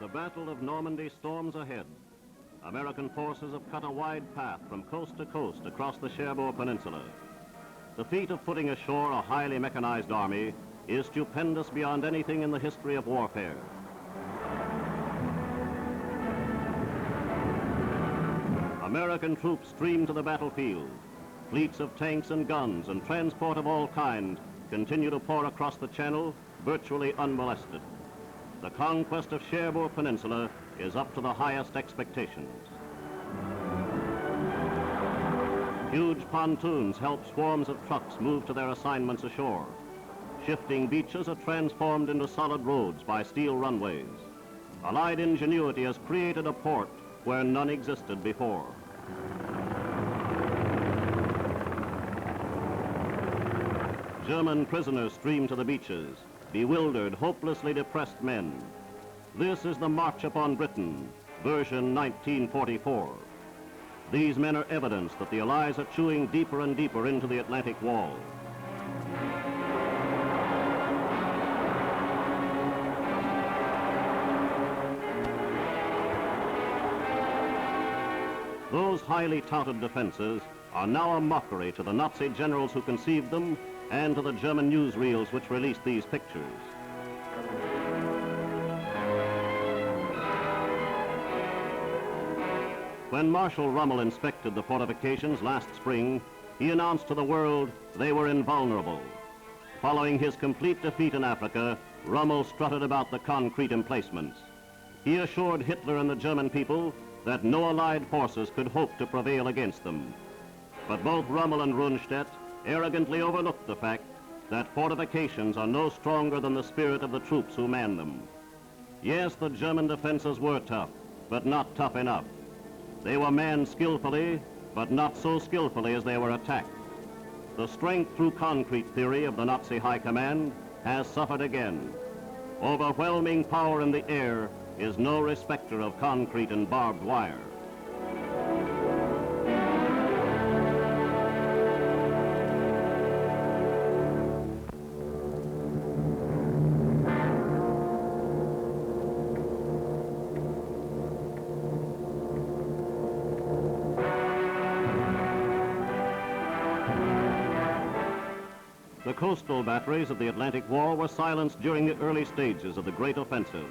The Battle of Normandy storms ahead. American forces have cut a wide path from coast to coast across the Cherbourg Peninsula. The feat of putting ashore a highly mechanized army is stupendous beyond anything in the history of warfare. American troops stream to the battlefield. Fleets of tanks and guns and transport of all kinds continue to pour across the channel, virtually unmolested. The conquest of Cherbourg Peninsula is up to the highest expectations. Huge pontoons help swarms of trucks move to their assignments ashore. Shifting beaches are transformed into solid roads by steel runways. Allied ingenuity has created a port where none existed before. German prisoners stream to the beaches, bewildered, hopelessly depressed men. This is the March upon Britain, version 1944. These men are evidence that the Allies are chewing deeper and deeper into the Atlantic wall. Those highly touted defenses are now a mockery to the Nazi generals who conceived them and to the German newsreels which released these pictures. When Marshal Rommel inspected the fortifications last spring, he announced to the world they were invulnerable. Following his complete defeat in Africa, Rommel strutted about the concrete emplacements. He assured Hitler and the German people that no Allied forces could hope to prevail against them. But both Rommel and Runstedt arrogantly overlooked the fact that fortifications are no stronger than the spirit of the troops who man them. Yes, the German defenses were tough, but not tough enough. They were manned skillfully, but not so skillfully as they were attacked. The strength through concrete theory of the Nazi High Command has suffered again. Overwhelming power in the air is no respecter of concrete and barbed wire. The coastal batteries of the Atlantic War were silenced during the early stages of the Great Offensive.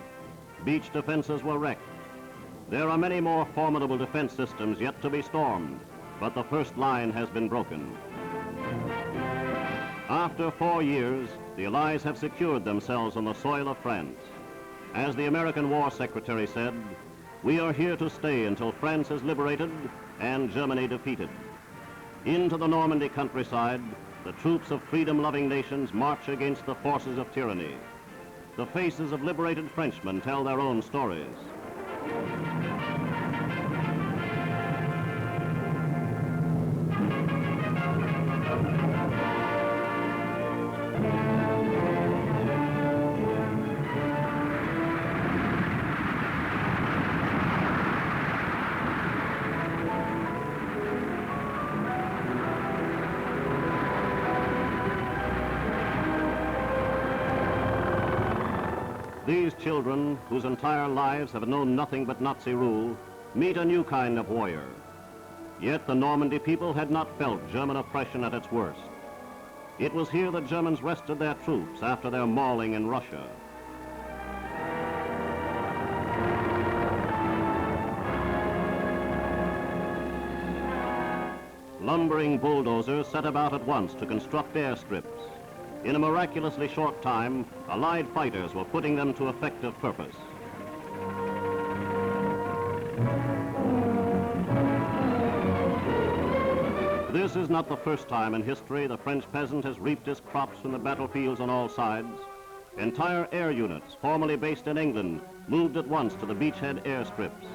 Beach defenses were wrecked. There are many more formidable defense systems yet to be stormed, but the first line has been broken. After 4 years, the Allies have secured themselves on the soil of France. As the American War Secretary said, "We are here to stay until France is liberated and Germany defeated." Into the Normandy countryside, the troops of freedom-loving nations march against the forces of tyranny. The faces of liberated Frenchmen tell their own stories. These children, whose entire lives have known nothing but Nazi rule, meet a new kind of warrior. Yet the Normandy people had not felt German oppression at its worst. It was here the Germans rested their troops after their mauling in Russia. Lumbering bulldozers set about at once to construct airstrips. In a miraculously short time, Allied fighters were putting them to effective purpose. This is not the first time in history the French peasant has reaped his crops from the battlefields on all sides. Entire air units, formerly based in England, moved at once to the beachhead airstrips,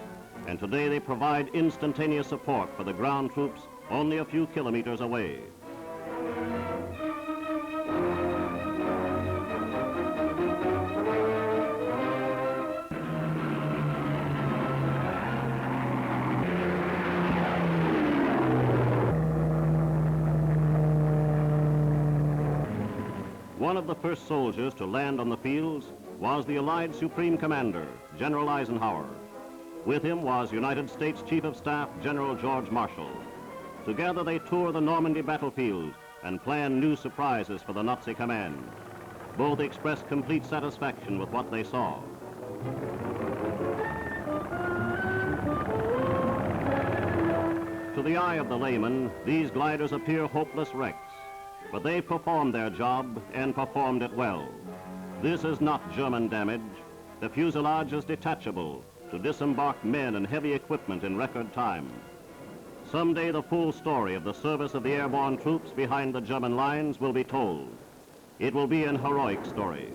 and today they provide instantaneous support for the ground troops only a few kilometers away. One of the first soldiers to land on the fields was the Allied Supreme Commander, General Eisenhower. With him was United States Chief of Staff, General George Marshall. Together they tour the Normandy battlefield and plan new surprises for the Nazi command. Both expressed complete satisfaction with what they saw. To the eye of the layman, these gliders appear hopeless wrecks, but they've performed their job and performed it well. This is not German damage. The fuselage is detachable to disembark men and heavy equipment in record time. Someday the full story of the service of the airborne troops behind the German lines will be told. It will be an heroic story.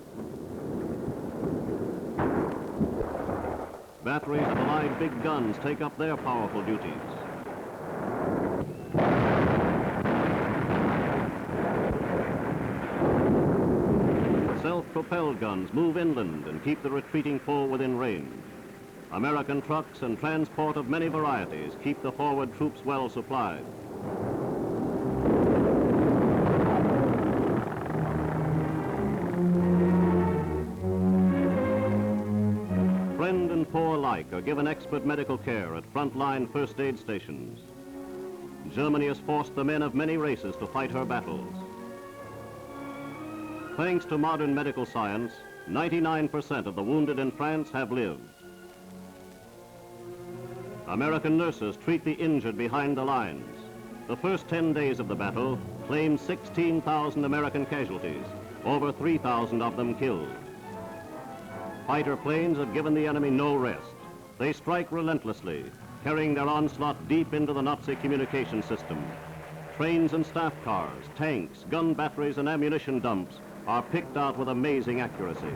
Batteries of Allied big guns take up their powerful duties. Self-propelled guns move inland and keep the retreating foe within range. American trucks and transport of many varieties keep the forward troops well supplied. Friend and foe alike are given expert medical care at frontline first aid stations. Germany has forced the men of many races to fight her battles. Thanks to modern medical science, 99% of the wounded in France have lived. American nurses treat the injured behind the lines. The first 10 days of the battle claimed 16,000 American casualties, over 3,000 of them killed. Fighter planes have given the enemy no rest. They strike relentlessly, carrying their onslaught deep into the Nazi communication system. Trains and staff cars, tanks, gun batteries, and ammunition dumps are picked out with amazing accuracy.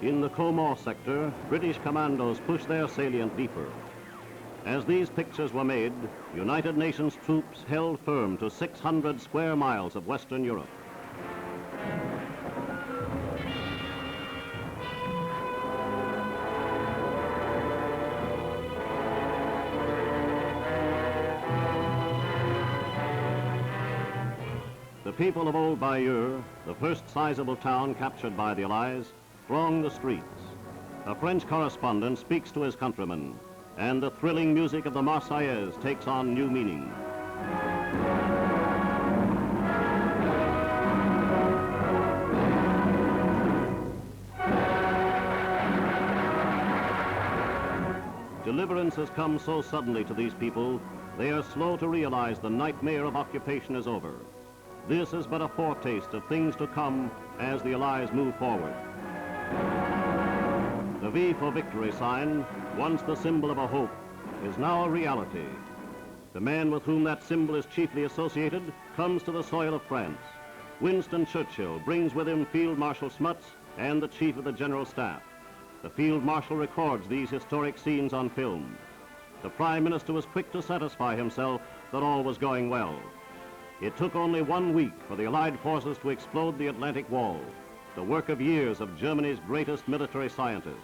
In the Como sector, British commandos pushed their salient deeper. As these pictures were made, United Nations troops held firm to 600 square miles of Western Europe. The people of Old Bayeux, the first sizable town captured by the Allies, throng the streets. A French correspondent speaks to his countrymen, and the thrilling music of the Marseillaise takes on new meaning. Deliverance has come so suddenly to these people, they are slow to realize the nightmare of occupation is over. This is but a foretaste of things to come as the Allies move forward. The V for victory sign, once the symbol of a hope, is now a reality. The man with whom that symbol is chiefly associated comes to the soil of France. Winston Churchill brings with him Field Marshal Smuts and the Chief of the General Staff. The Field Marshal records these historic scenes on film. The Prime Minister was quick to satisfy himself that all was going well. It took only 1 week for the Allied forces to explode the Atlantic Wall, the work of years of Germany's greatest military scientists.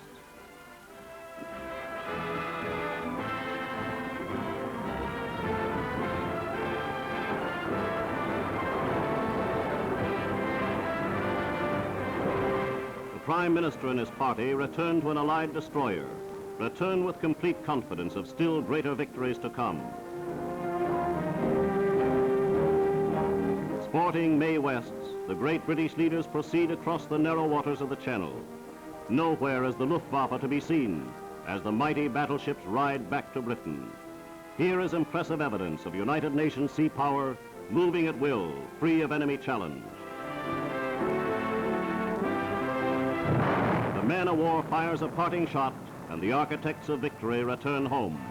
The Prime Minister and his party returned to an Allied destroyer, returned with complete confidence of still greater victories to come. Sporting May Wests, the great British leaders proceed across the narrow waters of the Channel. Nowhere is the Luftwaffe to be seen. as the mighty battleships ride back to Britain. Here is impressive evidence of United Nations sea power moving at will, free of enemy challenge. The man-of-war fires a parting shot, and the architects of victory return home.